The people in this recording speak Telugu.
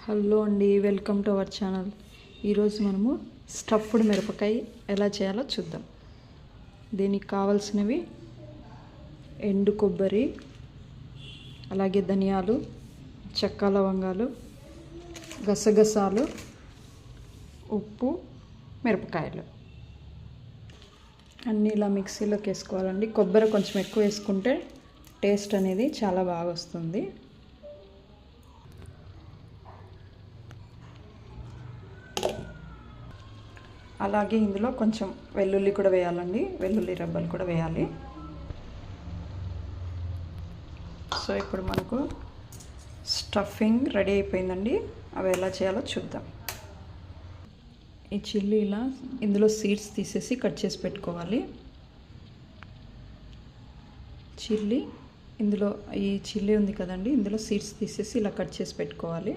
హలో అండి, వెల్కమ్ టు అవర్ ఛానల్. ఈరోజు మనము స్టఫ్డ్ మిరపకాయ ఎలా చేయాలో చూద్దాం. దీనికి కావాల్సినవి ఎండు కొబ్బరి, అలాగే ధనియాలు, చెక్క లవంగాలు, గసగసాలు, ఉప్పు, మిరపకాయలు అన్నీ ఇలా మిక్సీలోకి వేసుకోవాలండి. కొబ్బరి కొంచెం ఎక్కువ వేసుకుంటే టేస్ట్ అనేది చాలా బాగా వస్తుంది. అలాగే ఇందులో కొంచెం వెల్లుల్లి కూడా వేయాలండి, వెల్లుల్లి రెబ్బలు కూడా వేయాలి. సో ఇప్పుడు మనకు స్టఫింగ్ రెడీ అయిపోయిందండి. అవి ఎలా చేయాలో చూద్దాం. ఈ చిల్లీ ఇలా ఇందులో సీడ్స్ తీసేసి కట్ చేసి పెట్టుకోవాలి. ఈ చిల్లీ ఉంది కదండి, ఇందులో సీడ్స్ తీసేసి ఇలా కట్ చేసి పెట్టుకోవాలి.